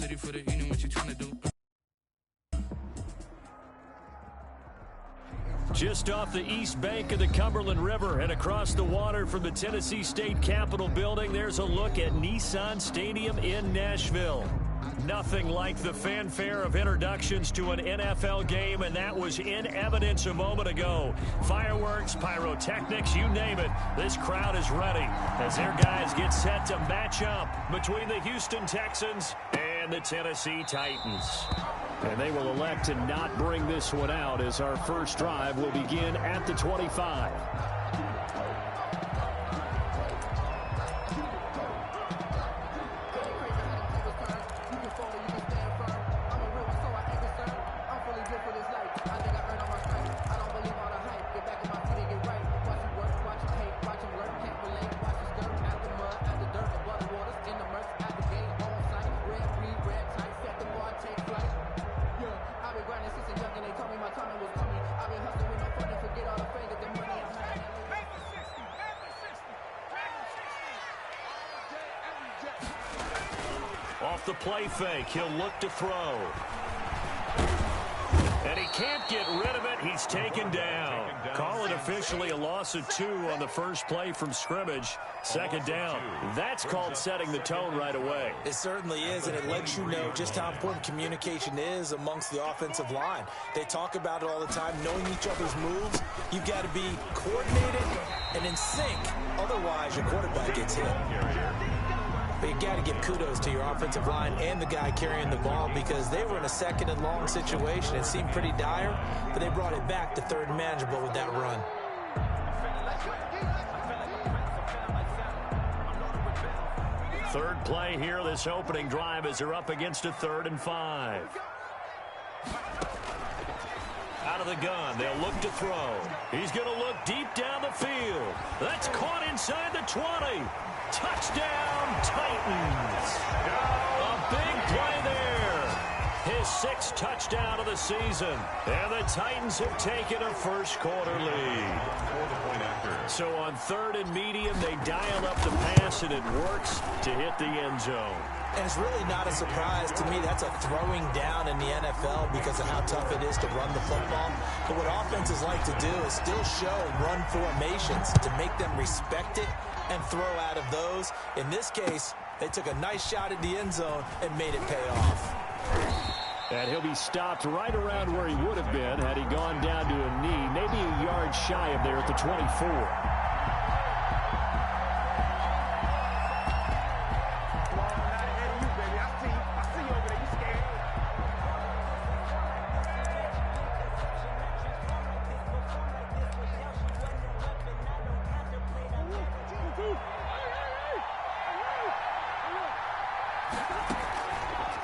city for the evening, what you trying to do? Just off the east bank of the Cumberland River and across the water from the Tennessee State Capitol building, there's a look at Nissan Stadium in Nashville. Nothing like the fanfare of introductions to an NFL game, and that was in evidence a moment ago. Fireworks, pyrotechnics, you name it. This crowd is ready as their guys get set to match up between the Houston Texans and the Tennessee Titans. And they will elect to not bring this one out as our first drive will begin at the 25. Off the play fake, he'll look to throw. And he can't get rid of it. He's taken down. Call it officially a loss of 2 on the first play from scrimmage. Second down. That's called setting the tone right away. It certainly is, and it lets you know just how important communication is amongst the offensive line. They talk about it all the time, knowing each other's moves. You've got to be coordinated and in sync. Otherwise, your quarterback gets hit. But you got to give kudos to your offensive line and the guy carrying the ball because they were in a second and long situation. It seemed pretty dire, but they brought it back to third and manageable with that run. Third play here, this opening drive as they're up against a 3rd and 5. Out of the gun, they'll look to throw. He's going to look deep down the field. That's caught inside the 20. Touchdown, Titans. A big play there. His 6th touchdown of the season. And the Titans have taken a first-quarter lead. So on 3rd and medium, they dial up the pass, and it works to hit the end zone. And it's really not a surprise to me. That's a throwing down in the NFL because of how tough it is to run the football. But what offenses like to do is still show run formations to make them respect it and throw out of those. In this case, they took a nice shot at the end zone and made it pay off. And he'll be stopped right around where he would have been had he gone down to a knee, maybe a yard shy of there at the 24.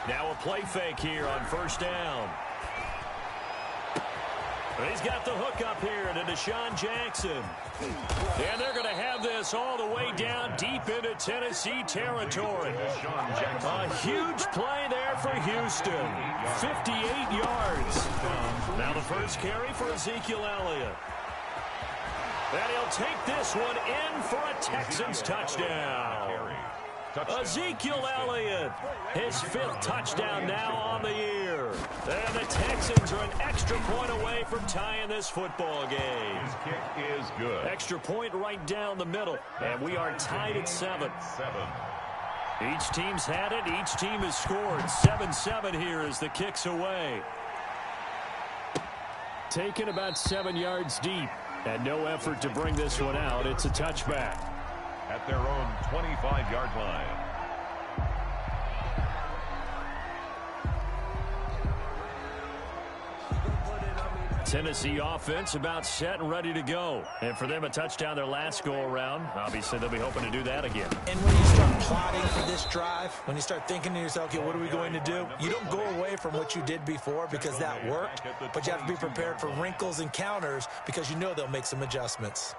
Now a play fake here on first down. He's got the hook up here to Deshaun Jackson. And they're going to have this all the way down deep into Tennessee territory. A huge play there for Houston. 58 yards. Now the first carry for Ezekiel Elliott. And he'll take this one in for a Texans touchdown. Ezekiel Elliott, his 5th touchdown now on the year. And the Texans are an extra point away from tying this football game. His kick is good. Extra point right down the middle, and we are tied at 7. Each team's had it. Each team has scored. 7-7 here as the kick's away. Taken about 7 yards deep, and no effort to bring this one out. It's a touchback. At their own 25-yard line. Tennessee offense about set and ready to go. And for them, a touchdown their last go-around. Obviously, they'll be hoping to do that again. And when you start plotting for this drive, when you start thinking to yourself, okay, what are we going to do? You don't go away from what you did before because that worked, but you have to be prepared for wrinkles and counters because you know they'll make some adjustments.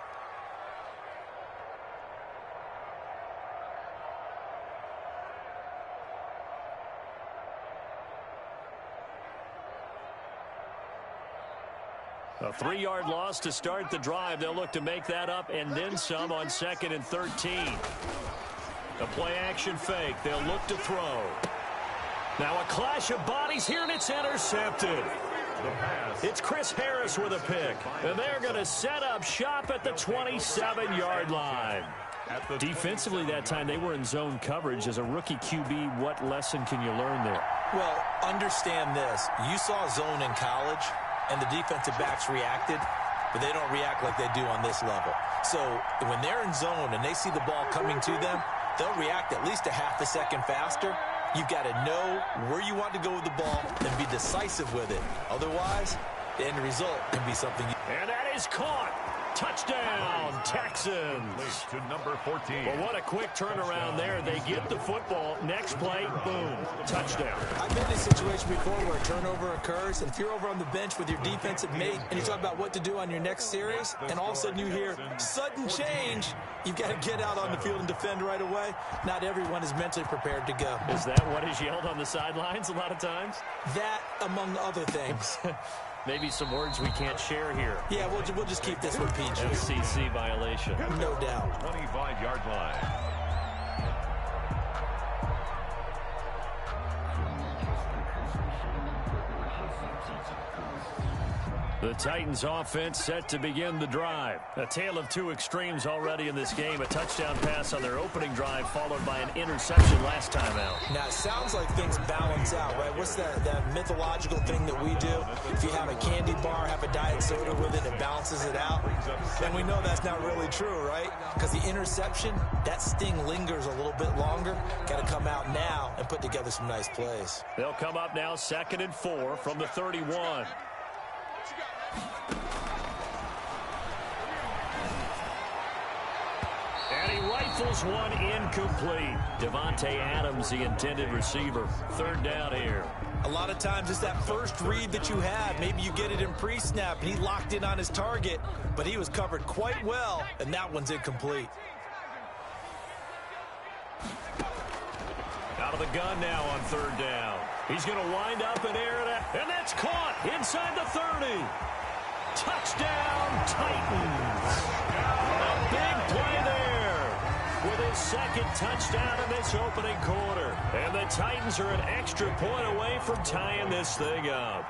A 3-yard loss to start the drive. They'll look to make that up and then some on 2nd and 13. A play-action fake. They'll look to throw. Now a clash of bodies here, and it's intercepted. It's Chris Harris with a pick, and they're going to set up shop at the 27-yard line. Defensively that time, they were in zone coverage. As a rookie QB, what lesson can you learn there? Well, understand this. You saw zone in college, and the defensive backs reacted, but they don't react like they do on this level. So when they're in zone and they see the ball coming to them, they'll react at least a half a second faster. You've got to know where you want to go with the ball and be decisive with it. Otherwise, the end result can be something. And that is caught. Touchdown, Texans. To number 14. Well, what a quick turnaround there. They get the football. Next play, boom, touchdown. I've been in a situation before where a turnover occurs, and if you're over on the bench with your defensive mate and you talk about what to do on your next series, and all of a sudden you hear sudden change, you've got to get out on the field and defend right away. Not everyone is mentally prepared to go. Is that what is yelled on the sidelines a lot of times? That, among other things. Maybe some words we can't share here. Yeah, we'll just keep this one PG. FCC violation. No doubt. 25-yard line. The Titans offense set to begin the drive. A tale of two extremes already in this game. A touchdown pass on their opening drive followed by an interception last time out. Now, it sounds like things balance out, right? What's that mythological thing that we do? If you have a candy bar, have a diet soda with it, it balances it out. And we know that's not really true, right? Because the interception, that sting lingers a little bit longer. Got to come out now and put together some nice plays. They'll come up now 2nd and 4 from the 31. And he rifles one incomplete. Devontae Adams, the intended receiver. 3rd down here. A lot of times it's that first read that you have. Maybe you get it in pre-snap, and he locked in on his target, but he was covered quite well, and that one's incomplete. Out of the gun now on 3rd down. He's going to wind up and air it, and that's caught inside the 30. Touchdown, Titans. A big play there with his 2nd touchdown in this opening quarter. And the Titans are an extra point away from tying this thing up.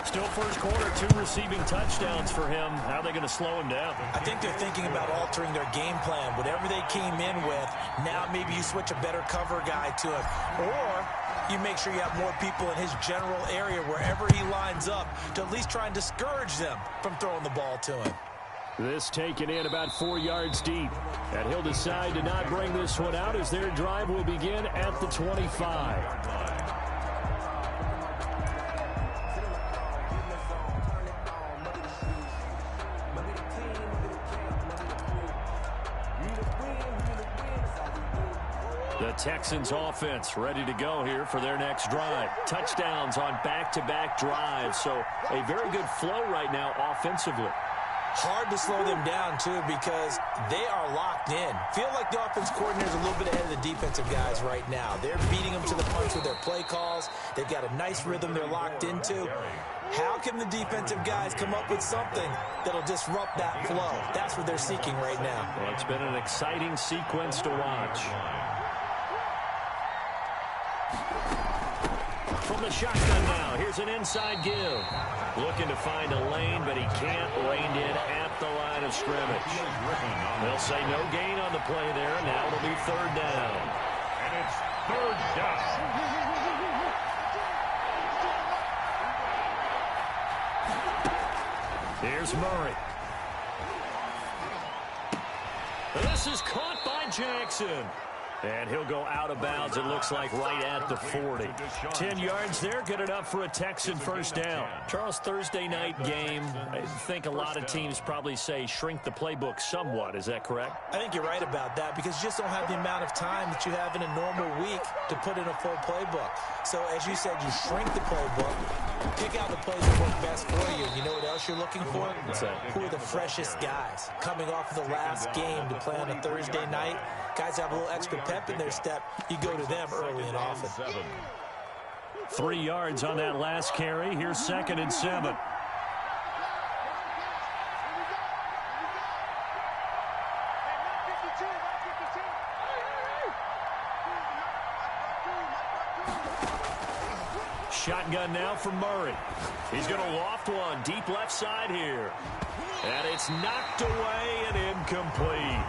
Still first quarter, 2 receiving touchdowns for him. How are they going to slow him down? I think they're thinking about altering their game plan. Whatever they came in with, now maybe you switch a better cover guy to him. Or you make sure you have more people in his general area wherever he lines up to at least try and discourage them from throwing the ball to him. This taken in about 4 yards deep. And he'll decide to not bring this one out as their drive will begin at the 25. The Texans offense ready to go here for their next drive. Touchdowns on back-to-back drives. So a very good flow right now offensively. Hard to slow them down, too, because they are locked in. Feel like the offense coordinator is a little bit ahead of the defensive guys right now. They're beating them to the punch with their play calls. They've got a nice rhythm they're locked into. How can the defensive guys come up with something that'll disrupt that flow? That's what they're seeking right now. Well, it's been an exciting sequence to watch. From the shotgun now, here's an inside give. Looking to find a lane, but he can't. Reined in at the line of scrimmage. They'll say no gain on the play there. Now it'll be 3rd down. And it's 3rd down. Here's Murray. This is caught by Jackson. And he'll go out of bounds, it looks like, right at the 40. 10 yards there, good enough for a Texan first down. Charles, Thursday night game, I think a lot of teams probably say shrink the playbook somewhat. Is that correct? I think you're right about that because you just don't have the amount of time that you have in a normal week to put in a full playbook. So, as you said, you shrink the playbook, pick out the plays that work best for you. You know what else you're looking for? What's that? Who are the freshest guys coming off of the last game to play on a Thursday night? Guys have a little extra pep in their step. You go to them early and often. 3 yards on that last carry. Here's 2nd and 7. Shotgun now for Murray. He's going to loft one deep left side here. And it's knocked away and incomplete.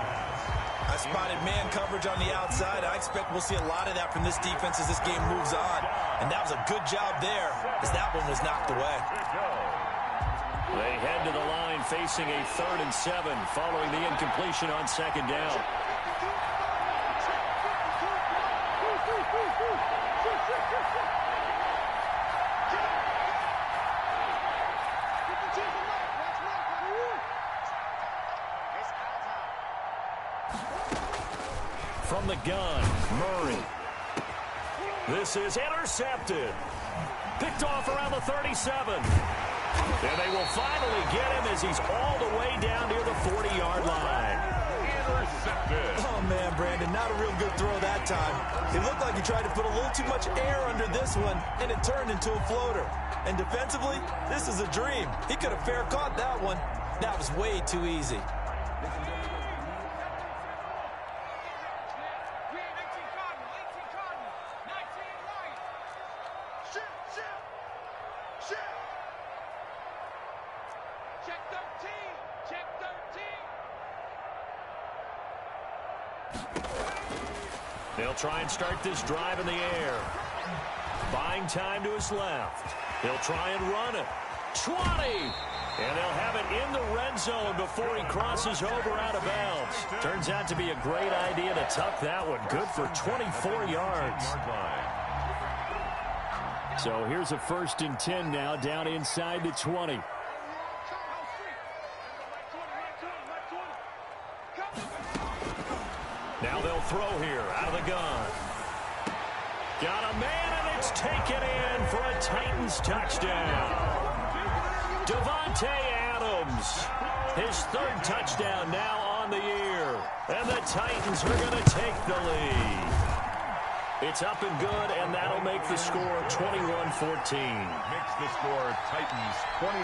I spotted man coverage on the outside. I expect we'll see a lot of that from this defense as this game moves on. And that was a good job there as that one was knocked away. They head to the line facing a 3rd and 7 following the incompletion on 2nd down. From the gun, Murray. This is intercepted. Picked off around the 37. And they will finally get him as he's all the way down near the 40-yard line. Intercepted. Oh, man, Brandon, not a real good throw that time. It looked like he tried to put a little too much air under this one, and it turned into a floater. And defensively, this is a dream. He could have fair caught that one. That was way too easy. They'll try and start this drive in the air. Buying time to his left. He'll try and run it. 20! And they'll have it in the red zone before he crosses over out of bounds. Turns out to be a great idea to tuck that one. Good for 24 yards. So here's a 1st and 10 now down inside the 20. Now they'll throw here out of the gun. Got a man, and it's taken in for a Titans touchdown. Davante Adams, his 3rd touchdown now on the year. And the Titans are going to take the lead. It's up and good, and that'll make the score 21-14. Makes the score Titans 21,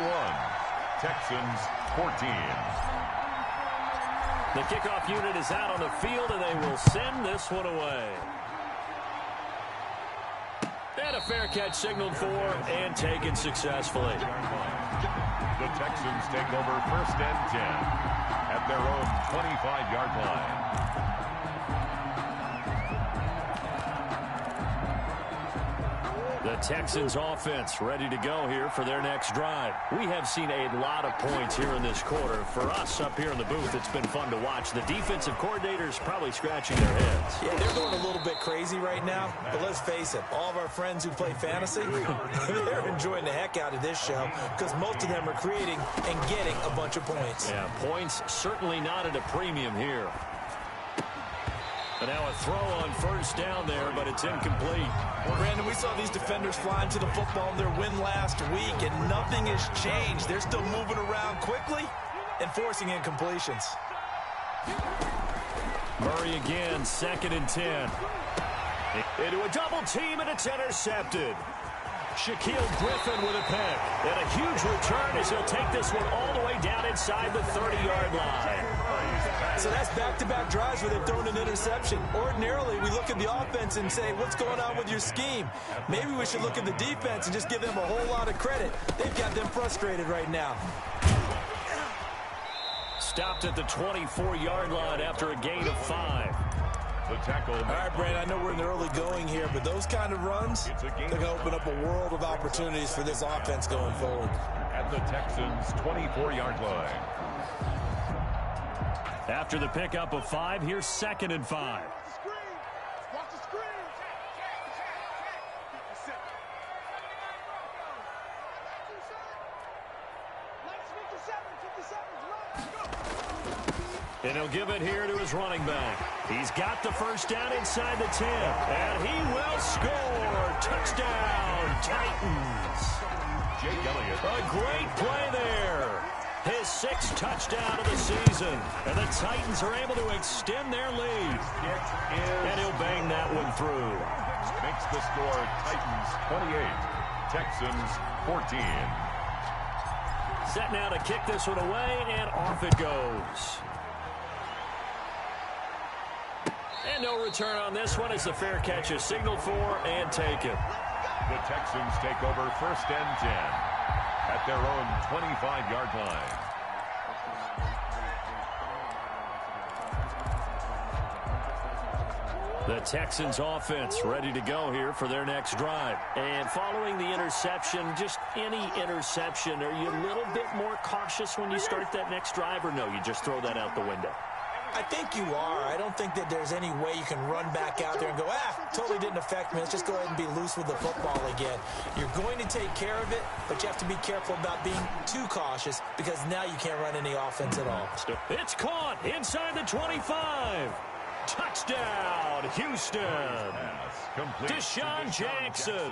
Texans 14. The kickoff unit is out on the field, and they will send this one away. And a fair catch signaled for and taken successfully. The Texans take over 1st and 10 at their own 25-yard line. The Texans offense ready to go here for their next drive. We have seen a lot of points here in this quarter. For us up here in the booth, it's been fun to watch. The defensive coordinators probably scratching their heads. Yeah, they're going a little bit crazy right now, but let's face it, all of our friends who play fantasy, they're enjoying the heck out of this show because most of them are creating and getting a bunch of points. Yeah, points certainly not at a premium here. And now a throw on 1st down there, but it's incomplete. Brandon, we saw these defenders flying to the football in their win last week, and nothing has changed. They're still moving around quickly and forcing incompletions. Murray again, 2nd and 10. Into a double team, and it's intercepted. Shaquille Griffin with a pick. And a huge return as he'll take this one all the way down inside the 30-yard line. So that's back-to-back drives where they've thrown an interception. Ordinarily, we look at the offense and say, what's going on with your scheme? Maybe we should look at the defense and just give them a whole lot of credit. They've got them frustrated right now. Stopped at the 24-yard line after a gain of 5. The tackle. All right, Brandon, I know we're in the early going here, but those kind of runs, they're going to open up a world of opportunities for this offense going forward. At the Texans' 24-yard line. After the pickup of 5, here's 2nd and 5. And he'll give it here to his running back. He's got the 1st down inside the 10. And he will score. Touchdown, Titans. Jake Elliott. A great play there. His 6th touchdown of the season. And the Titans are able to extend their lead. And he'll bang that one through. Makes the score Titans 28, Texans 14. Set now to kick this one away, and off it goes. And no return on this one as the fair catch is signaled for and taken. The Texans take over 1st and 10 at their own 25-yard line. The Texans offense ready to go here for their next drive. And following the interception, just any interception, are you a little bit more cautious when you start that next drive, or no, you just throw that out the window? I think you are. I don't think that there's any way you can run back out there and go, totally didn't affect me. Let's just go ahead and be loose with the football again. You're going to take care of it, but you have to be careful about being too cautious because now you can't run any offense at all. It's caught inside the 25. Touchdown, Houston. Deshaun Jackson,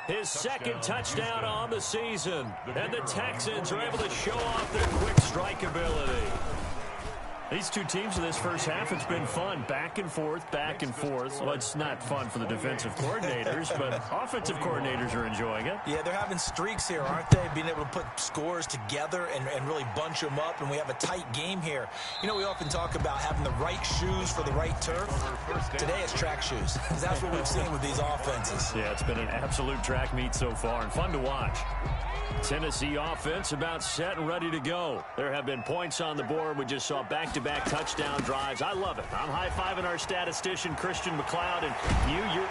his second touchdown on the season. And the Texans are able to show off their quick strike ability. These two teams in this first half, it's been fun. Back and forth, back and forth. Well, it's not fun for the defensive coordinators, but offensive coordinators are enjoying it. Yeah, they're having streaks here, aren't they? Being able to put scores together and really bunch them up, and we have a tight game here. You know, we often talk about having the right shoes for the right turf. Today it's track shoes. That's what we've seen with these offenses. Yeah, it's been an absolute track meet so far and fun to watch. Tennessee offense about set and ready to go. There have been points on the board. We just saw back-to-back touchdown drives. I love it. I'm high-fiving our statistician, Christian McLeod, and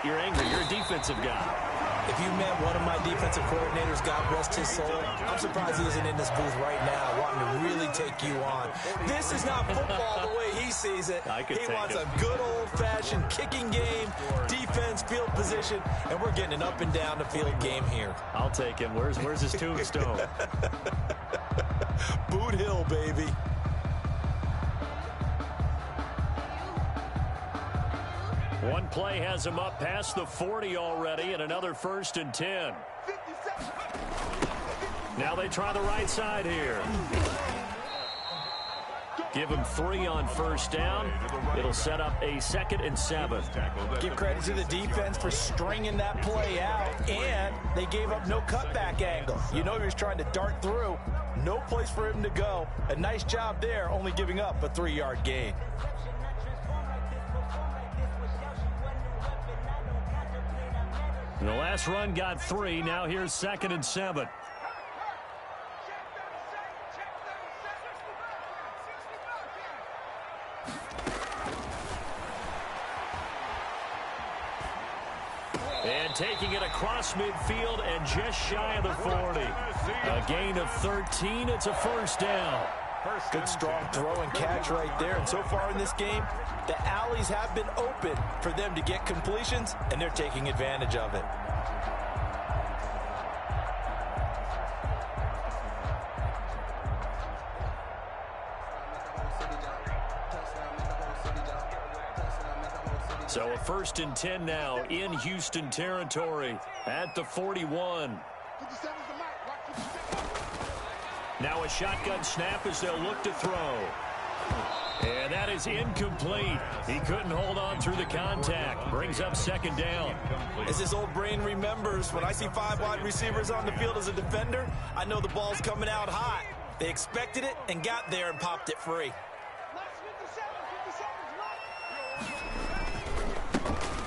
you're angry. You're a defensive guy. If you met one of my defensive coordinators, God rest his soul, I'm surprised he isn't in this booth right now wanting to really take you on. This is not football the way he sees it. He wants a good old-fashioned kicking game, defense, field position, and we're getting an up-and-down the field game here. I'll take him. Where's his tombstone? Boot Hill, baby. One play has him up past the 40 already, and another 1st and 10. Now they try the right side here. Give him 3 on 1st down. It'll set up a 2nd and 7. Give credit to the defense for stringing that play out, and they gave up no cutback angle. You know he was trying to dart through. No place for him to go. A nice job there, only giving up a 3-yard gain. And the last run got 3. Now here's 2nd and 7. And taking it across midfield and just shy of the 40. A gain of 13. It's a 1st down. Good strong throw and catch right there. And so far in this game, the alleys have been open for them to get completions, and they're taking advantage of it. So a 1st and 10 now in Houston territory at the 41. Now a shotgun snap as they'll look to throw. And that is incomplete. He couldn't hold on through the contact. Brings up 2nd down. As his old brain remembers, when I see 5 wide receivers on the field as a defender, I know the ball's coming out hot. They expected it and got there and popped it free.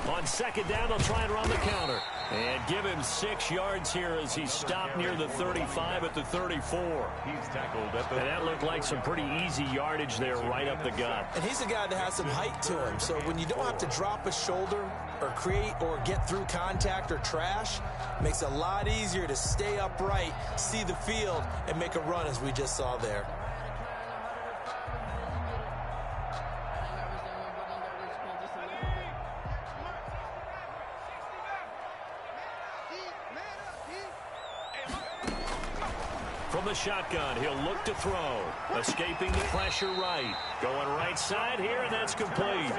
On 2nd down, they'll try and run the counter. And give him 6 yards here as he stopped near the 35 at the 34. He's tackled at the And that looked like some pretty easy yardage there right up the gut. And he's a guy that has some height to him. So when you don't have to drop a shoulder or create or get through contact or trash, it makes it a lot easier to stay upright, see the field, and make a run as we just saw there. From the shotgun, he'll look to throw. Escaping the pressure right. Going right side here, and that's complete.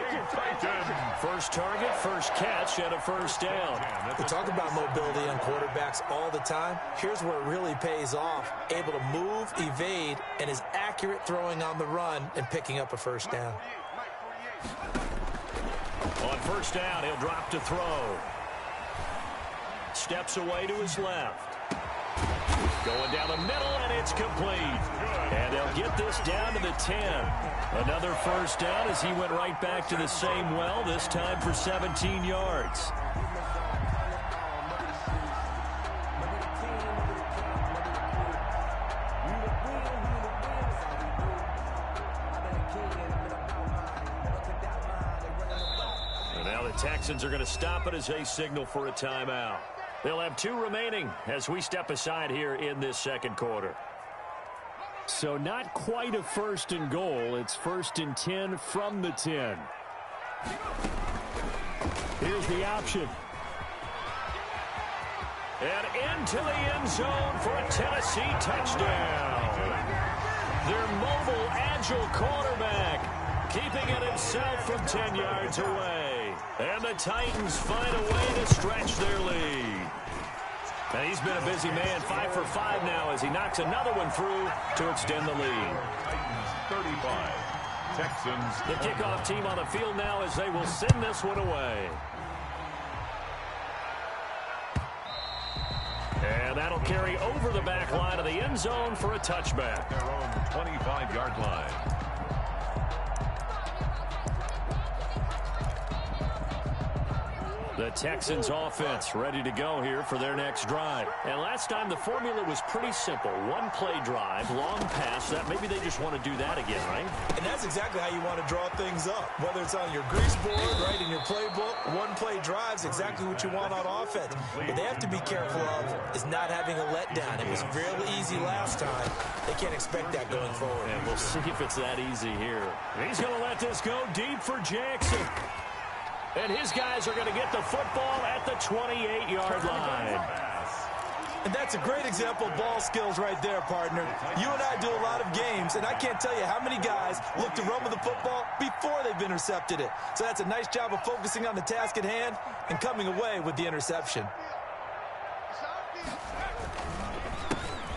First target, first catch, and a 1st down. We talk about mobility on quarterbacks all the time. Here's where it really pays off. Able to move, evade, and is accurate throwing on the run and picking up a 1st down. On 1st down, he'll drop to throw. Steps away to his left. Going down the middle, and it's complete. And they'll get this down to the 10. Another 1st down as he went right back to the same well, this time for 17 yards. Texans are going to stop it as they signal for a timeout. They'll have 2 remaining as we step aside here in this second quarter. So not quite a 1st and goal. It's 1st and 10 from the 10. Here's the option. And into the end zone for a Tennessee touchdown. Their mobile, agile quarterback keeping it himself from 10 yards away. And the Titans find a way to stretch their lead. And he's been a busy man, 5 for 5 now as he knocks another one through to extend the lead. Titans 35, Texans. The kickoff team on the field now as they will send this one away. And that'll carry over the back line of the end zone for a touchback. Their own 25-yard line. The Texans offense ready to go here for their next drive. And last time the formula was pretty simple. 1-play drive, long pass. That maybe they just want to do that again, right? And that's exactly how you want to draw things up. Whether it's on your grease board, right, in your playbook, 1-play drive's exactly what you want on offense. What they have to be careful of is not having a letdown. It was real easy last time. They can't expect that going forward. And we'll see if it's that easy here. He's going to let this go deep for Jackson. And his guys are going to get the football at the 28-yard line. And that's a great example of ball skills right there, partner. You and I do a lot of games, and I can't tell you how many guys look to run with the football before they've intercepted it. So that's a nice job of focusing on the task at hand and coming away with the interception.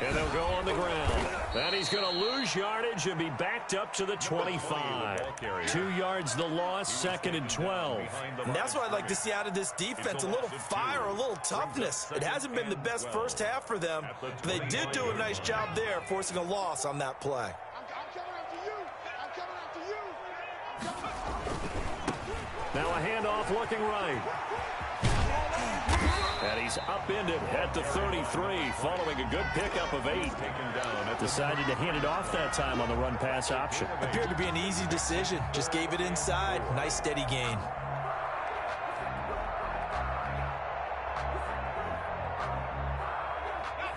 And they'll go on the ground. And he's going to lose yardage and be backed up to the 25. 2 yards the loss, 2nd and 12. And that's what I'd like to see out of this defense, a little fire, a little toughness. It hasn't been the best first half for them, but they did do a nice job there, forcing a loss on that play. Now a handoff looking right. And he's upended at the 33 following a good pickup of 8. Decided to hand it off that time on the run-pass option. Appeared to be an easy decision. Just gave it inside. Nice steady gain.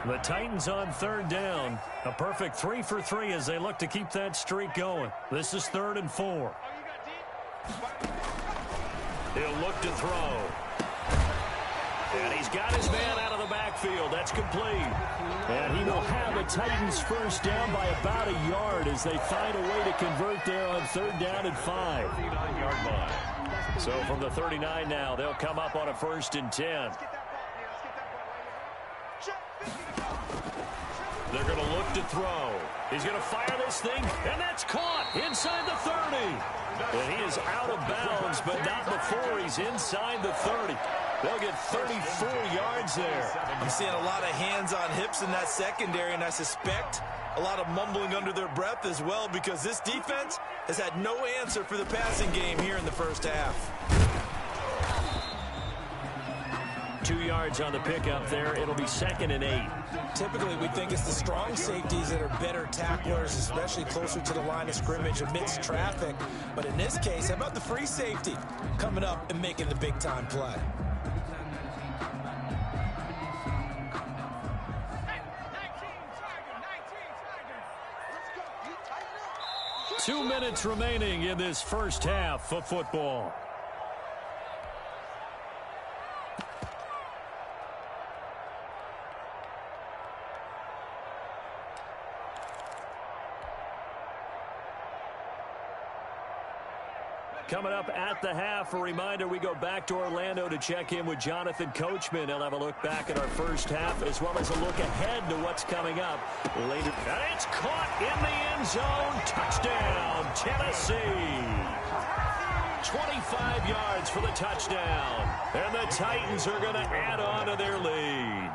The Titans on 3rd down. A perfect 3 for 3 as they look to keep that streak going. This is 3rd and 4. He'll look to throw. And he's got his man out of the backfield. That's complete. And he will have a Titans first down by about a yard as they find a way to convert there on 3rd down and 5. 39-yard line. So from the 39 now, they'll come up on a 1st and 10. They're going to look to throw. He's going to fire this thing, and that's caught inside the 30. And he is out of bounds, but not before he's inside the 30. They'll get 34 yards there. I'm seeing a lot of hands on hips in that secondary, and I suspect a lot of mumbling under their breath as well because this defense has had no answer for the passing game here in the first half. 2 yards on the pickup there. It'll be 2nd and 8. Typically, we think it's the strong safeties that are better tacklers, especially closer to the line of scrimmage amidst traffic. But in this case, how about the free safety coming up and making the big-time play? Two minutes remaining in this first half of football. Coming up at the half, a reminder, we go back to Orlando to check in with Jonathan Coachman. He'll have a look back at our first half as well as a look ahead to what's coming up later. And it's caught in the end zone. Touchdown, Tennessee. 25 yards for the touchdown. And the Titans are going to add on to their lead.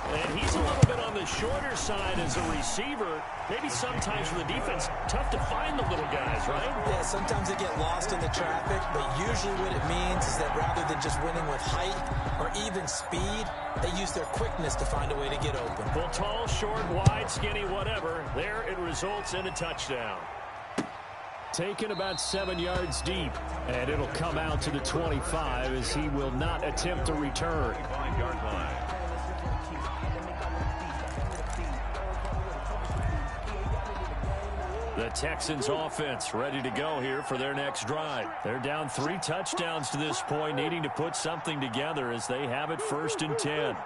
And he's a little bit on the shorter side as a receiver. Maybe sometimes for the defense, tough to find the little guys, right? Yeah, sometimes they get lost in the traffic, but usually what it means is that rather than just winning with height or even speed, they use their quickness to find a way to get open. Well, tall, short, wide, skinny, whatever, there it results in a touchdown. taken about 7 yards deep. And it'll come out to the 25 as he will not attempt to return. 25-yard line. The Texans offense ready to go here for their next drive. They're down 3 touchdowns to this point, needing to put something together as they have it 1st and 10.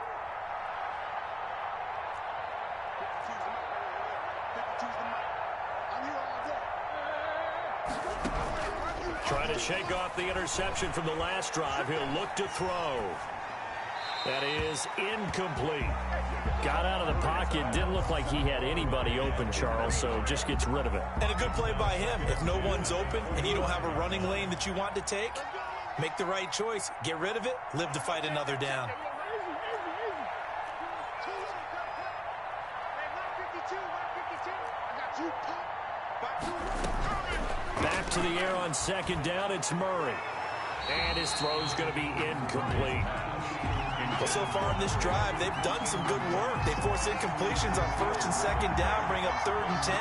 Trying to shake off the interception from the last drive. He'll look to throw. That is incomplete. Got out of the pocket. Didn't look like he had anybody open, Charles, so just gets rid of it. And a good play by him. If no one's open and you don't have a running lane that you want to take, make the right choice. Get rid of it. Live to fight another down. Back to the air on 2nd down. It's Murray. And his throw's going to be incomplete. Well, so far in this drive, they've done some good work. They force incompletions on 1st and 2nd down, bring up 3rd and 10.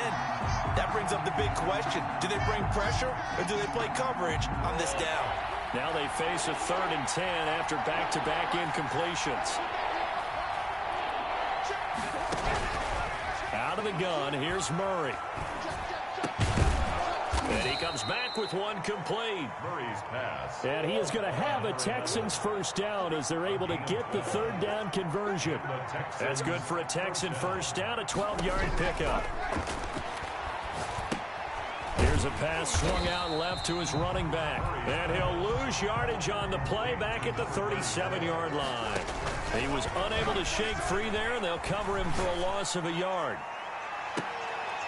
That brings up the big question. Do they bring pressure or do they play coverage on this down? Now they face a 3rd and 10 after back-to-back incompletions. Out of the gun, here's Murray. And he comes back with one complete. Murray's pass. And he is going to have a Texans 1st down as they're able to get the 3rd down conversion. That's good for a Texan 1st down, a 12-yard pickup. Here's a pass swung out left to his running back. And he'll lose yardage on the play back at the 37-yard line. He was unable to shake free there, and they'll cover him for a loss of a yard.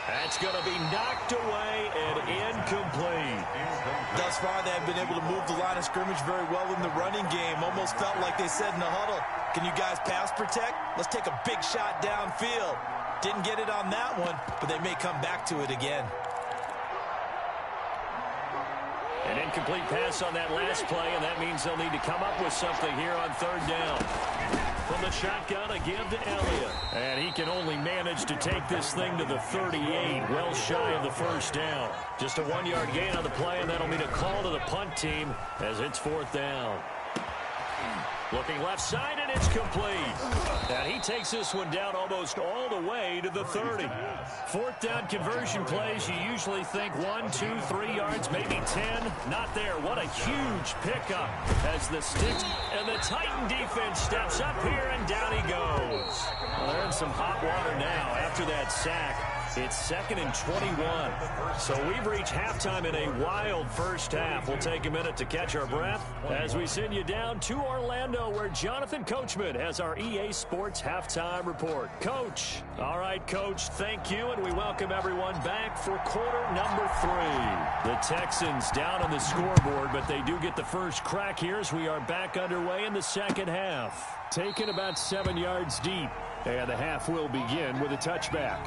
That's going to be knocked away and incomplete. Thus far, they have been able to move the line of scrimmage very well in the running game. Almost felt like they said in the huddle, can you guys pass protect? Let's take a big shot downfield. Didn't get it on that one, but they may come back to it again. An incomplete pass on that last play, and that means they'll need to come up with something here on 3rd down. From the shotgun, a give to Elliott. And he can only manage to take this thing to the 38, well shy of the 1st down. Just a 1-yard gain on the play, and that'll mean a call to the punt team as it's 4th down. Looking left side, and it's complete. And he takes this one down almost all the way to the 30. 4th down conversion plays, you usually think 1, 2, 3 yards, maybe 10. Not there. What a huge pickup as the sticks. And the Titan defense steps up here, and down he goes. Well, they're in some hot water now after that sack. It's 2nd and 21. So we've reached halftime in a wild 1st half. We'll take a minute to catch our breath as we send you down to Orlando, where Jonathan Coachman has our EA Sports halftime report. Coach. All right, Coach, thank you, and we welcome everyone back for quarter number 3. The Texans down on the scoreboard, but they do get the first crack here as we are back underway in the 2nd half. Taken about 7 yards deep, and the half will begin with a touchback.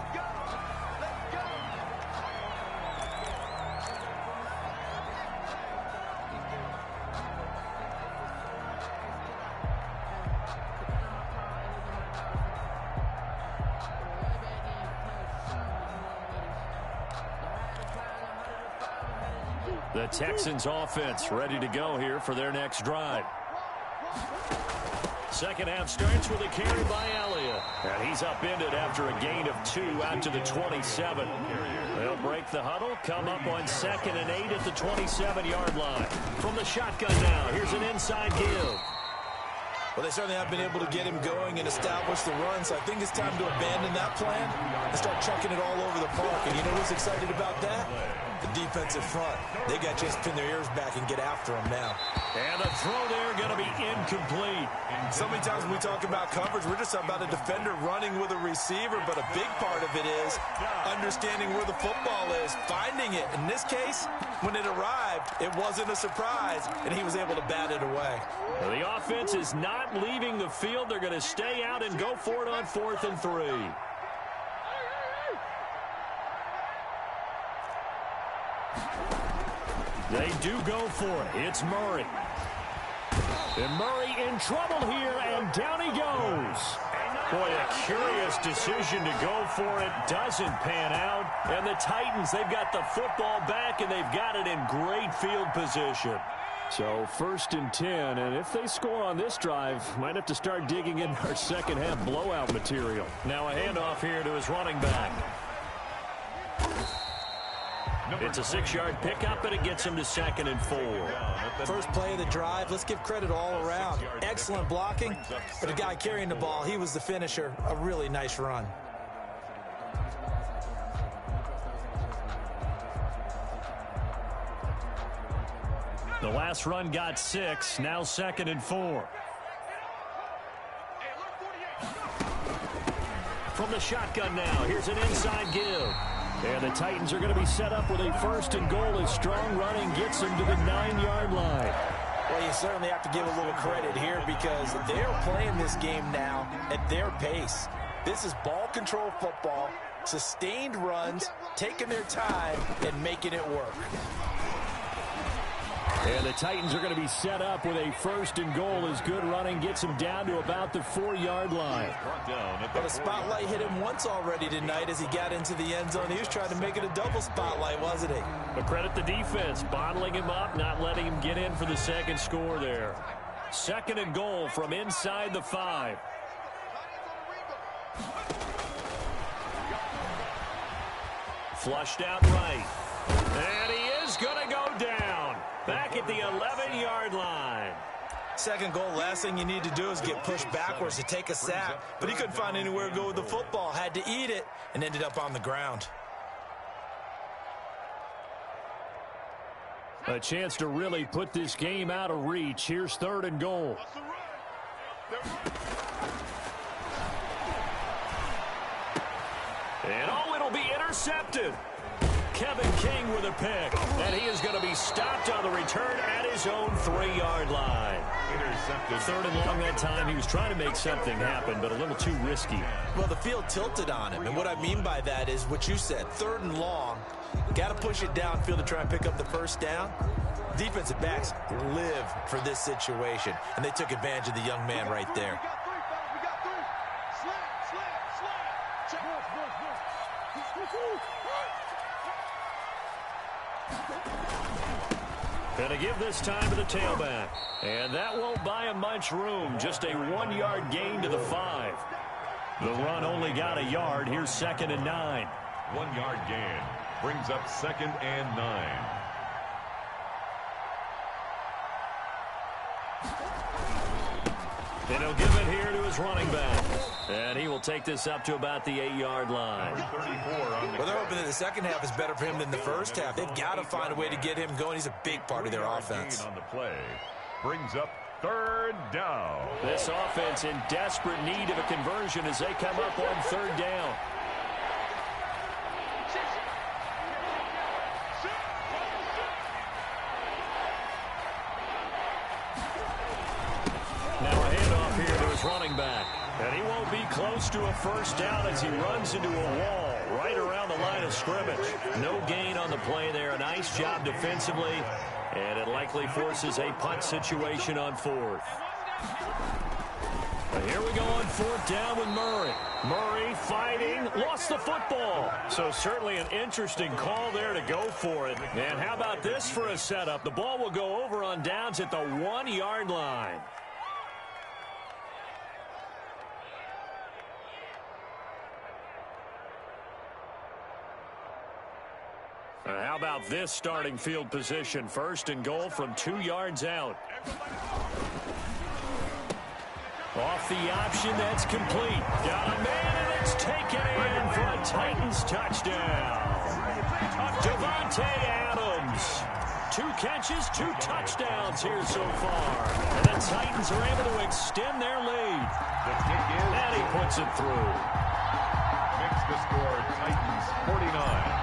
The Texans offense ready to go here for their next drive. 2nd half starts with a carry by Elliott. And he's upended after a gain of 2 out to the 27. They'll break the huddle, come up on 2nd and 8 at the 27-yard line. From the shotgun now, here's an inside give. Well, they certainly have been able to get him going and establish the run, so I think it's time to abandon that plan and start chucking it all over the park. And you know who's excited about that? The defensive front. They got a chance to pin their ears back and get after him now. And the throw there going to be incomplete. So many times when we talk about coverage, we're just talking about a defender running with a receiver, but a big part of it is understanding where the football is, finding it. In this case, when it arrived, it wasn't a surprise, and he was able to bat it away. Well, the offense is not leaving the field. They're going to stay out and go for it on 4th and 3. They do go for it. It's Murray. And Murray in trouble here, and down he goes. Boy, a curious decision to go for it. Doesn't pan out. And the Titans, they've got the football back, and they've got it in great field position. So 1st and 10, and if they score on this drive, might have to start digging in our second half blowout material. Now a handoff here to his running back. It's a 6-yard pickup, and it gets him to 2nd and 4. First play of the drive, let's give credit all around. Excellent blocking, but the guy carrying the ball, he was the finisher. A really nice run. The last run got 6, now 2nd and 4. From the shotgun now, here's an inside give. And the Titans are going to be set up with a 1st and goal as strong running gets them to the 9-yard line. Well, you certainly have to give a little credit here because they're playing this game now at their pace. This is ball control football, sustained runs, taking their time, and making it work. And the Titans are going to be set up with a 1st and goal as good running gets them down to about the 4-yard line. But the spotlight hit him once already tonight as he got into the end zone. He was trying to make it a double spotlight, wasn't he? But credit the defense, bottling him up, not letting him get in for the second score there. 2nd and goal from inside the 5. Flushed out right. And he is going to go down. Back at the 11-yard line. Second goal, last thing you need to do is get pushed backwards to take a sack. But he couldn't find anywhere to go with the football. Had to eat it and ended up on the ground. A chance to really put this game out of reach. Here's 3rd and goal. And oh, it'll be intercepted. Kevin King with a pick. And he is going to be stopped on the return at his own 3-yard line. Intercepted. 3rd and long that time. He was trying to make something happen, but a little too risky. Well, the field tilted on him. And what I mean by that is what you said. 3rd and long. Got to push it downfield to try and pick up the 1st down. Defensive backs live for this situation. And they took advantage of the young man right there. Gonna give this time to the tailback. And that won't buy him much room. Just a 1-yard gain to the 5. The run only got a yard. Here's 2nd and 9. 1-yard gain brings up 2nd and 9. And he'll give it here to his running back. And he will take this up to about the 8-yard line. Well, they're hoping that the second half is better for him than the first half. They've got to find a way to get him going. He's a big part of their offense. On the play brings up 3rd down. This offense in desperate need of a conversion as they come up on 3rd down. Now a handoff here to his running back. And he won't be close to a 1st down as he runs into a wall right around the line of scrimmage. No gain on the play there. A nice job defensively. And it likely forces a punt situation on 4th. But here we go on 4th down with Murray. Murray fighting, lost the football. So certainly an interesting call there to go for it. And how about this for a setup? The ball will go over on downs at the 1-yard line. How about this starting field position? 1st and goal from 2 yards out. Off the option, that's complete. Got a man, and it's taken in for a Titans touchdown. Devontae Adams. 2 catches, 2 touchdowns here so far. And the Titans are able to extend their lead. And he puts it through. Makes the score Titans 49.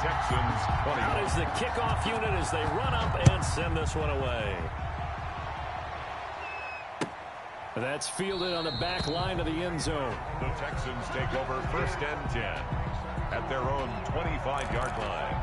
Texans 20. Out is the kickoff unit as they run up and send this one away. That's fielded on the back line of the end zone. The Texans take over 1st and 10 at their own 25-yard line.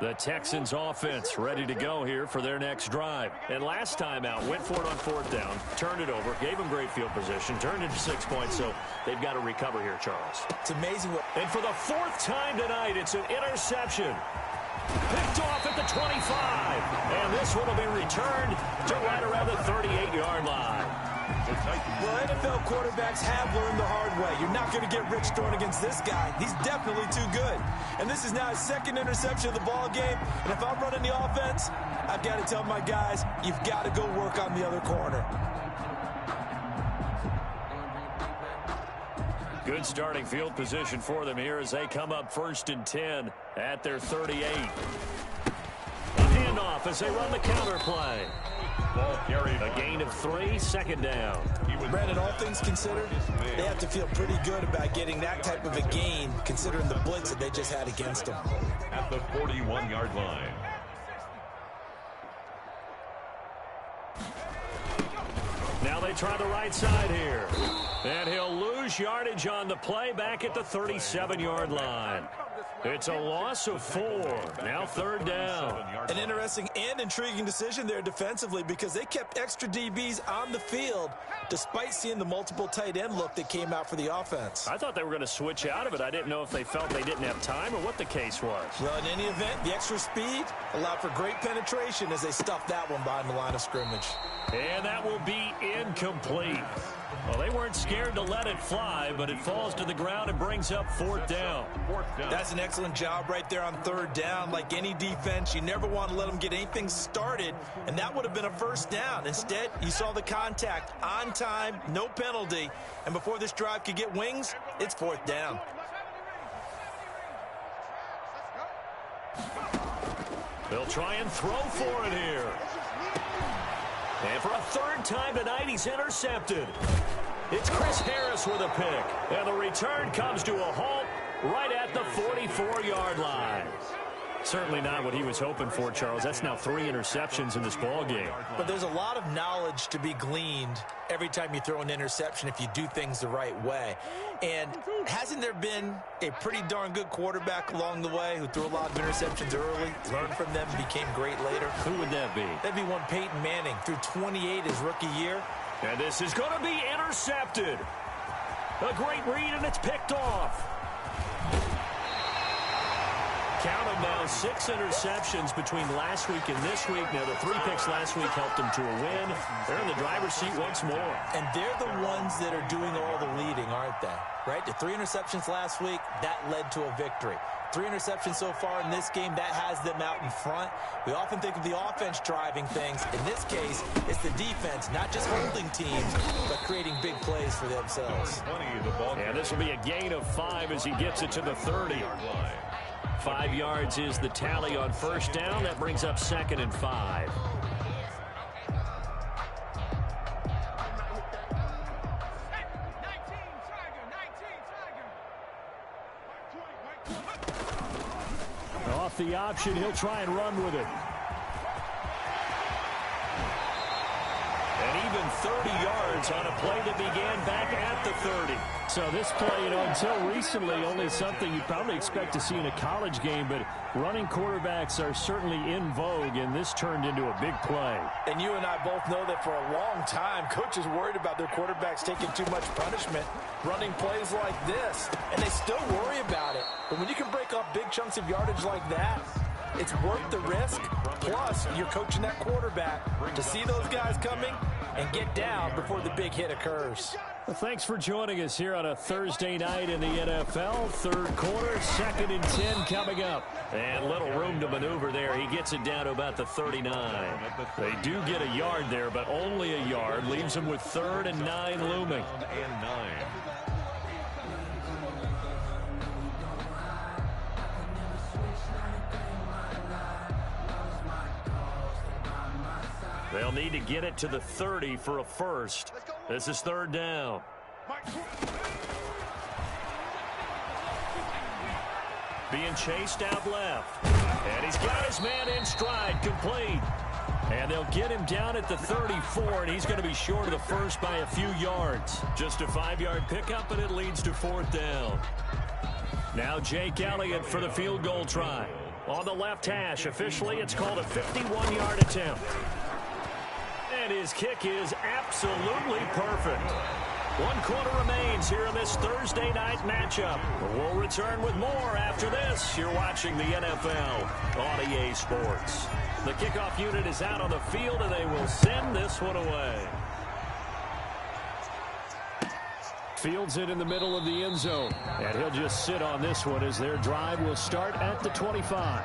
The Texans offense ready to go here for their next drive. And last time out, went for it on 4th down, turned it over, gave them great field position, turned it to 6 points, so they've got to recover here, Charles. It's amazing what... And for the 4th time tonight, it's an interception. Picked off at the 25. And this one will be returned to right around the 38-yard line. Well, NFL quarterbacks have learned the hard way. You're not going to get rich throwing against this guy. He's definitely too good. And this is now his 2nd interception of the ball game. And if I'm running the offense, I've got to tell my guys, you've got to go work on the other corner. Good starting field position for them here as they come up 1st and 10 at their 38. A handoff as they run the counter play. Ball carried. A gain of 3, 2nd down. Brandon, all things considered, they have to feel pretty good about getting that type of a gain, considering the blitz that they just had against them. At the 41-yard line. Now they try the right side here. And he'll lose yardage on the play back at the 37-yard line. It's a loss of 4. Now 3rd down. An interesting and intriguing decision there defensively because they kept extra DBs on the field despite seeing the multiple tight end look that came out for the offense. I thought they were going to switch out of it. I didn't know if they felt they didn't have time or what the case was. Well, in any event, the extra speed allowed for great penetration as they stuffed that one behind the line of scrimmage. And that will be incomplete. Well, they weren't scared to let it fly, but it falls to the ground and brings up 4th down. That's an excellent job right there on 3rd down. Like any defense, you never want to let them get anything started, and that would have been a 1st down. Instead, you saw the contact on time, no penalty, and before this drive could get wings, it's 4th down. They'll try and throw for it here. And for a 3rd time tonight, he's intercepted. It's Chris Harris with a pick. And the return comes to a halt right at the 44-yard line. Certainly not what he was hoping for, Charles. That's now 3 interceptions in this ball game. But there's a lot of knowledge to be gleaned every time you throw an interception if you do things the right way. And hasn't there been a pretty darn good quarterback along the way who threw a lot of interceptions early, learned from them, became great later? Who would that be? That'd be one Peyton Manning, threw 28 his rookie year. And this is going to be intercepted. A great read, and it's picked off. Count them now, 6 interceptions between last week and this week. Now, the 3 picks last week helped them to a win. They're in the driver's seat once more. And they're the ones that are doing all the leading, aren't they? Right? The 3 interceptions last week, that led to a victory. 3 interceptions so far in this game, that has them out in front. We often think of the offense driving things. In this case, it's the defense, not just holding teams, but creating big plays for themselves. And this will be a gain of 5 as he gets it to the 30. 5 yards is the tally on 1st down. That brings up 2nd and 5. Off the option, he'll try and run with it. And even 30 yards on a play that began back at the 30. So this play, until recently, only something you'd probably expect to see in a college game, but running quarterbacks are certainly in vogue, and this turned into a big play. And you and I both know that for a long time, coaches worried about their quarterbacks taking too much punishment, running plays like this, and they still worry about it. But when you can break up big chunks of yardage like that, it's worth the risk. Plus, you're coaching that quarterback to see those guys coming and get down before the big hit occurs. Well, thanks for joining us here on a Thursday night in the NFL. 3rd quarter, 2nd and 10 coming up. And little room to maneuver there. He gets it down to about the 39. They do get a yard there, but only a yard. Leaves them with 3rd and 9 looming. They'll need to get it to the 30 for a first. This is 3rd down. Being chased out left. And he's got his man in stride, complete. And they'll get him down at the 34, and he's going to be short of the first by a few yards. Just a 5-yard pickup, and it leads to 4th down. Now Jake Elliott for the field goal try. on the left hash. Officially, it's called a 51-yard attempt. And his kick is absolutely perfect. 1 quarter remains here in this Thursday night matchup. We'll return with more after this. You're watching the NFL on EA Sports. The kickoff unit is out on the field, and they will send this one away. Fields it in the middle of the end zone. And he'll just sit on this one as their drive will start at the 25.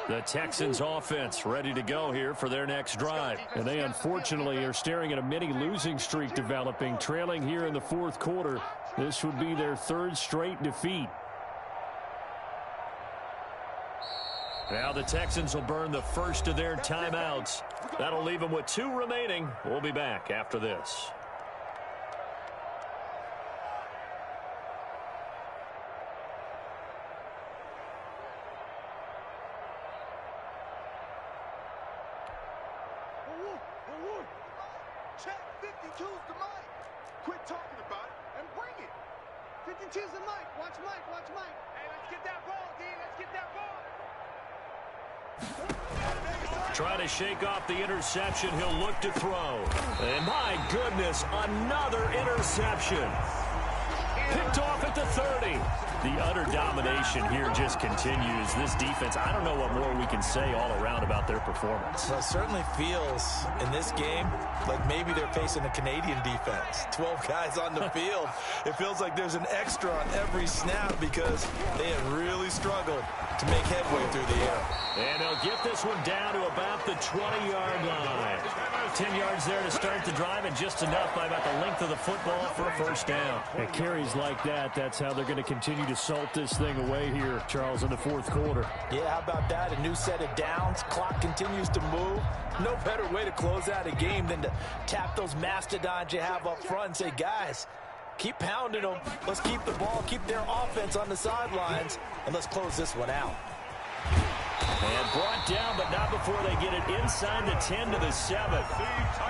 The Texans offense ready to go here for their next drive. And they unfortunately are staring at a mini losing streak developing, trailing here in the 4th quarter. This would be their 3rd straight defeat. Now the Texans will burn the first of their timeouts. That'll leave them with 2 remaining. We'll be back after this. Check, 52's the mic. Quit talking about it and bring it. 52's the mic. Watch Mike, watch Mike. Hey, let's get that ball, D. Let's get that ball. Trying to shake off the interception. He'll look to throw. And my goodness, another interception. Picked off at the 30. The utter domination here just continues. This defense, I don't know what more we can say all around about their performance. Well, it certainly feels in this game like maybe they're facing a Canadian defense. 12 guys on the field. It feels like there's an extra on every snap because they have really struggled to make headway through the air. And they'll get this one down to about the 20-yard line. 10 yards there to start the drive, and just enough by about the length of the football for a first down. At carries like that, that's how they're going to continue to salt this thing away here, Charles, in the 4th quarter. Yeah, how about that? A new set of downs. Clock continues to move. No better way to close out a game than to tap those mastodons you have up front and say, guys, keep pounding them. Let's keep the ball, keep their offense on the sidelines, and let's close this one out. And brought down, but not before they get it inside the 10 to the 7.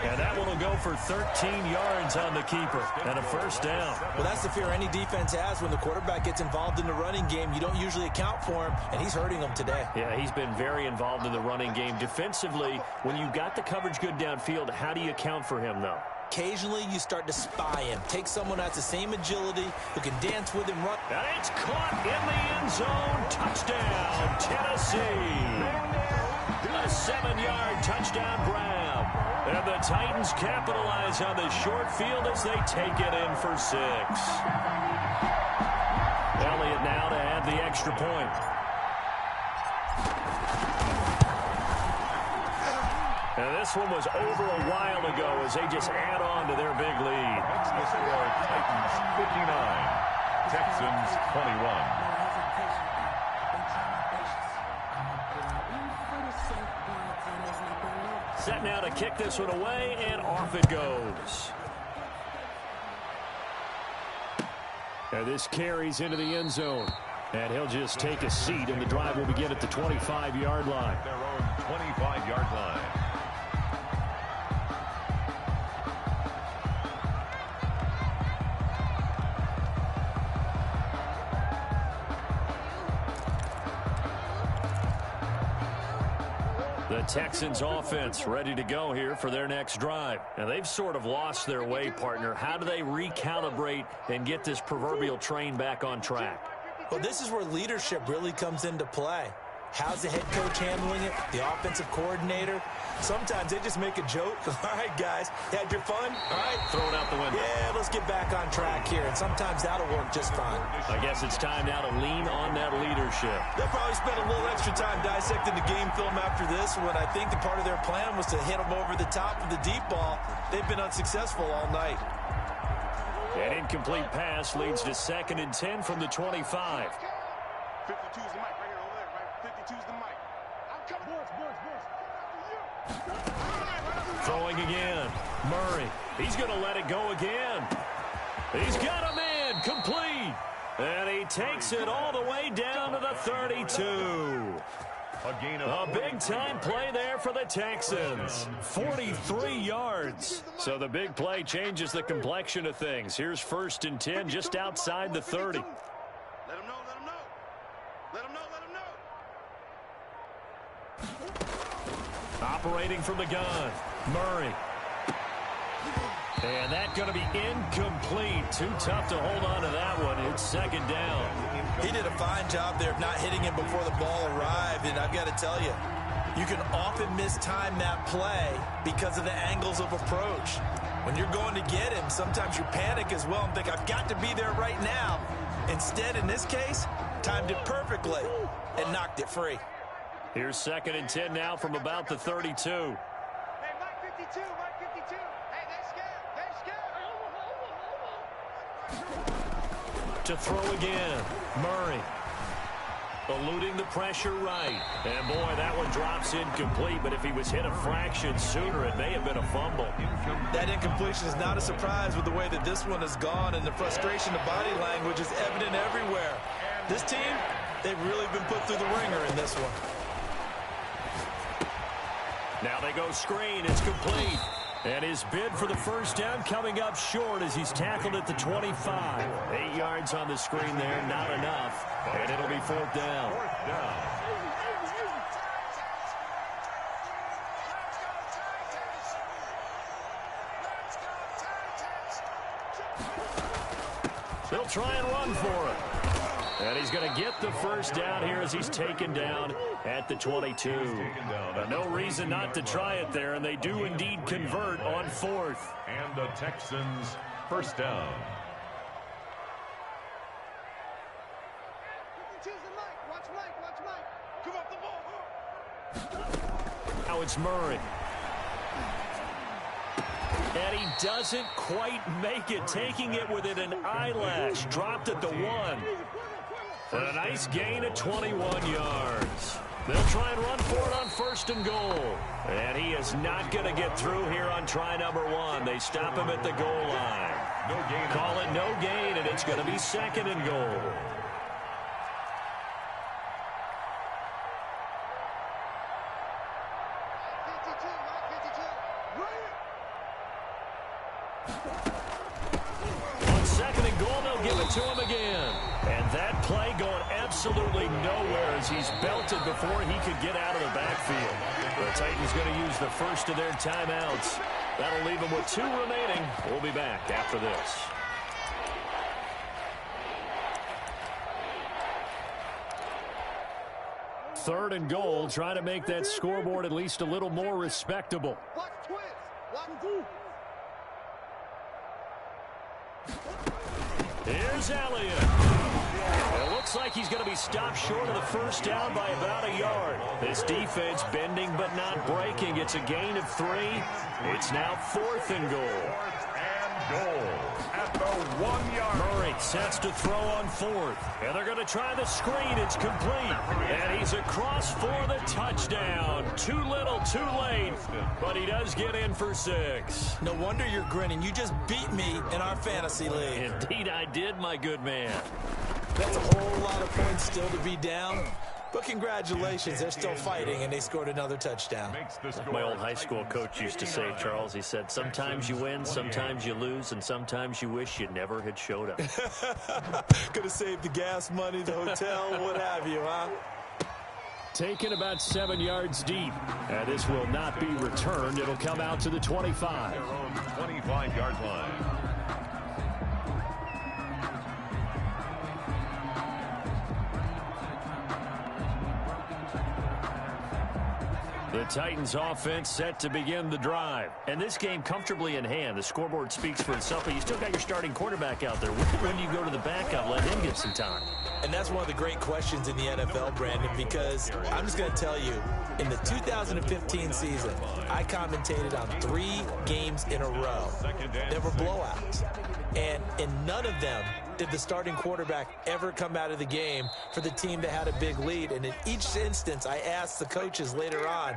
And that one will go for 13 yards on the keeper and a first down. Well, that's the fear any defense has when the quarterback gets involved in the running game. You don't usually account for him, and he's hurting them today. Yeah, he's been very involved in the running game. Defensively, when you've got the coverage good downfield, how do you account for him, though? Occasionally, you start to spy him. Take someone who has the same agility, who can dance with him, run. And it's caught in the end zone. Touchdown, Tennessee. A 7-yard touchdown grab. And the Titans capitalize on the short field as they take it in for 6. Elliott now to add the extra point. And this one was over a while ago as they just add on to their big lead. That's the score. Titans 59, Texans 21. Set now to kick this one away, and off it goes. And this carries into the end zone. And he'll just take a seat, and the drive will begin at the 25-yard line. Their own 25-yard line. The Texans offense ready to go here for their next drive. Now, they've sort of lost their way, partner. How do they recalibrate and get this proverbial train back on track? Well, this is where leadership really comes into play. How's the head coach handling it? The offensive coordinator? Sometimes they just make a joke. All right, guys, you had your fun? All right. Throw it out the window. Yeah, let's get back on track here. And sometimes that'll work just fine. I guess it's time now to lean on that leadership. They'll probably spend a little extra time dissecting the game film after this when I think the part of their plan was to hit them over the top of the deep ball. They've been unsuccessful all night. An incomplete pass leads to 2nd and 10 from the 25. 52's the mic right here over there, right? 52's the mic. I'm Throwing again. Murray. He's going to let it go again. He's got him in. Complete. And he takes it all the way down to the 32. A big-time play there for the Texans. 43 yards. So the big play changes the complexion of things. Here's 1st and 10 just outside the 30. Let him know, let him know. Let him know, let him know. Operating from the gun. Murray. And that's going to be incomplete. Too tough to hold on to that one. It's 2nd down. He did a fine job there of not hitting him before the ball arrived, and I've got to tell you, you can often mistime that play because of the angles of approach. When you're going to get him, sometimes you panic as well and think, I've got to be there right now. Instead, in this case, timed it perfectly and knocked it free. Here's 2nd and 10 now from about the 32. Hey, Mike 52, Mike 52. Hey, they're scared, they're scared. To throw again. Murray. Eluding the pressure right. And, boy, that one drops incomplete. But if he was hit a fraction sooner, it may have been a fumble. That incompletion is not a surprise with the way that this one has gone, and the frustration of body language is evident everywhere. This team, they've really been put through the ringer in this one. Now they go screen. It's complete. And his bid for the 1st down coming up short as he's tackled at the 25. 8 yards on the screen there, not enough. And it'll be 4th down. They'll try and run for it. And he's going to get the 1st down here as he's taken down at the 22. No reason not to try it there, and they do indeed convert on 4th. And the Texans 1st down. 52's the Mike. Watch Mike, watch Mike. Come off the ball. Now it's Murray. And he doesn't quite make it, taking it within an eyelash. Dropped at the 1. And a nice gain of 21 yards. They'll try and run for it on 1st and goal. And he is not going to get through here on try number 1. They stop him at the goal line. No gain. Call it no gain, and it's going to be 2nd and goal. On 2nd and goal, they'll give it to him again. And that play going absolutely nowhere as he's belted before he could get out of the backfield. The Titans going to use the 1st of their timeouts. That'll leave them with 2 remaining. We'll be back after this. Third and goal, trying to make that scoreboard at least a little more respectable. Watch twist. Watch. Here's Elliott. It looks like he's going to be stopped short of the 1st down by about a yard. This defense bending but not breaking. It's a gain of 3. It's now 4th and goal. 4th and goal at the 1-yard. Murray sets to throw on 4th. And they're going to try the screen. It's complete. And he's across for the touchdown. Too little, too late. But he does get in for 6. No wonder you're grinning. You just beat me in our fantasy league. Indeed I did, my good man. That's a whole lot of points still to be down. But congratulations, they're still fighting, and they scored another touchdohave. My old high school coach used to say, Charles, he said, sometimes you win, sometimes you lose, and sometimes you wish you never had showed up. Could have saved the gas money, the hotel, what have you, huh? Taken about 7 yards deep. And this will not be returned. It'll come out to the 25. Their own 25-yard line. The Titans offense set to begin the drive. And this game comfortably in hand. The scoreboard speaks for itself, but you still got your starting quarterback out there. When do you go to the backup, let him get some time? And that's one of the great questions in the NFL, Brandon, because I'm just going to tell you, in the 2015 season, I commentated on 3 games in a row. They were blowouts. And in none of them did the starting quarterback ever come out of the game for the team that had a big lead. And in each instance, I asked the coaches later on,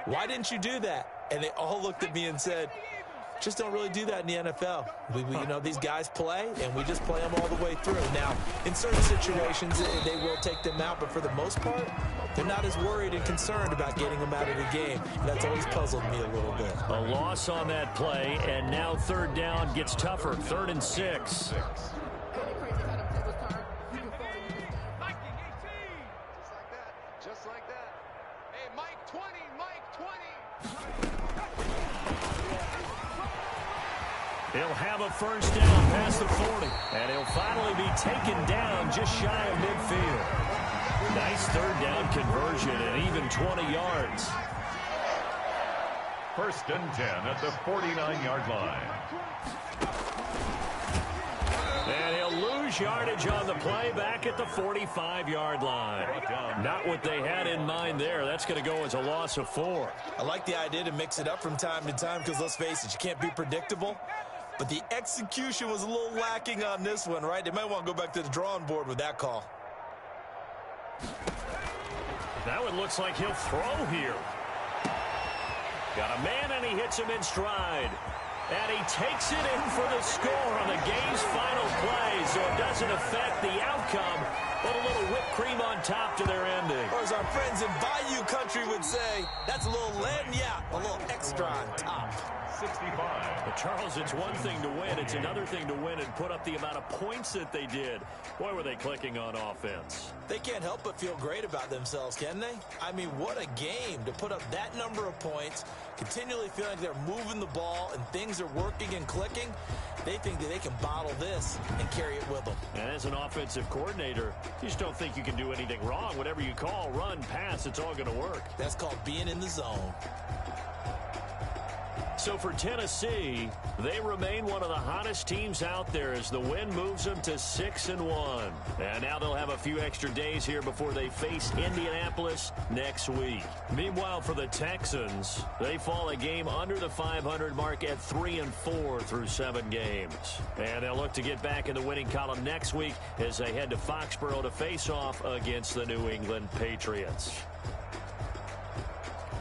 why didn't you do that? And they all looked at me and said, just don't really do that in the NFL. You know, these guys play, and we just play them all the way through. Now, in certain situations, they will take them out, but for the most part, they're not as worried and concerned about getting them out of the game. And that's always puzzled me a little bit. A loss on that play, and now third down gets tougher. 3rd and 6. Just like that. Hey, Mike 20, Mike 20. He'll have a first down past the 40, and he'll finally be taken down just shy of midfield. Nice third down conversion and even 20 yards. 1st and 10 at the 49-yard line. And he'll lose yardage on the play back at the 45-yard line. Not what they had in mind there. That's going to go as a loss of 4. I like the idea to mix it up from time to time because, let's face it, you can't be predictable. But the execution was a little lacking on this one, right? They might want to go back to the drawing board with that call. That one looks like he'll throw here. Got a man, and he hits him in stride. And he takes it in for the score on the game's final play, so it doesn't affect the outcome, but a little whipped cream on top to their ending. Or as our friends in Bayou Country would say, that's a little lagniappe, a little extra on top. 65. But Charles, it's one thing to win. It's another thing to win and put up the amount of points that they did. Boy, were they clicking on offense. They can't help but feel great about themselves, can they? I mean, what a game to put up that number of points, continually feeling like they're moving the ball and things are working and clicking. They think that they can bottle this and carry it with them. And as an offensive coordinator, you just don't think you can do anything wrong. Whatever you call, run, pass, it's all going to work. That's called being in the zone. So for Tennessee, they remain one of the hottest teams out there as the win moves them to 6-1. And now they'll have a few extra days here before they face Indianapolis next week. Meanwhile, for the Texans, they fall a game under the 500 mark at 3-4 through 7 games. And they'll look to get back in the winning column next week as they head to Foxborough to face off against the New England Patriots.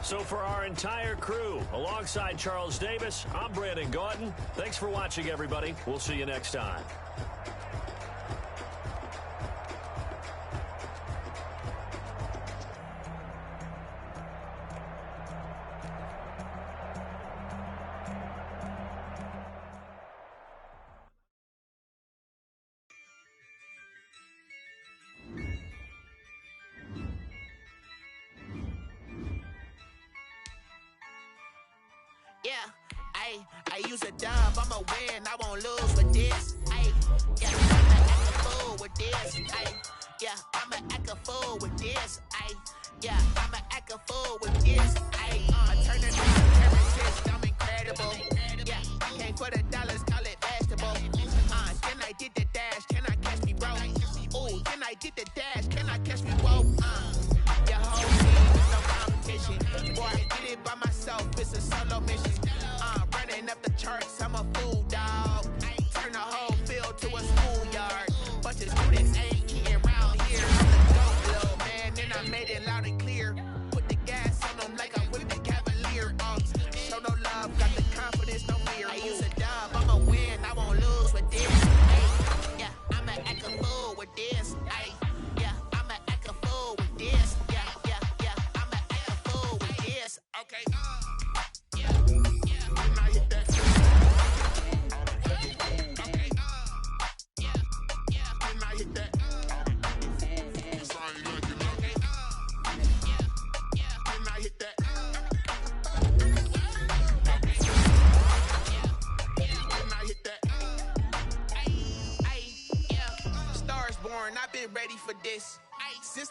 So for our entire crew, alongside Charles Davis, I'm Brandon Gautin. Thanks for watching, everybody. We'll see you next time. I use a dub, I'ma win, I won't lose with this. Yeah, I'ma act a fool with this. Yeah, I'ma act a fool with this. Yeah, I'ma act a fool with this. Turn it on, ever since I'm incredible. Yeah, came for the dollars, call it vegetable. Then I did the dash, can I catch me, bro? Ooh, then I did the dash, can I catch me, whoa? Your whole team is no competition. Boy, I did it by myself, it's a solo mission. Running up the charts, I'm a fool, dog. Turn the whole field to a schoolyard. Bunch of students ain't eating around here. I'm the dope, little man, and I made it loud and clear. Put the gas on them like I'm with the Cavalier. Show no love, got the confidence, no fear. I use a dub, I'ma win, I won't lose with this. Yeah, I'ma act a fool with this. Yeah, I'ma act a fool with this. Yeah, I'ma act a fool with this. Okay, I've been ready for this. Since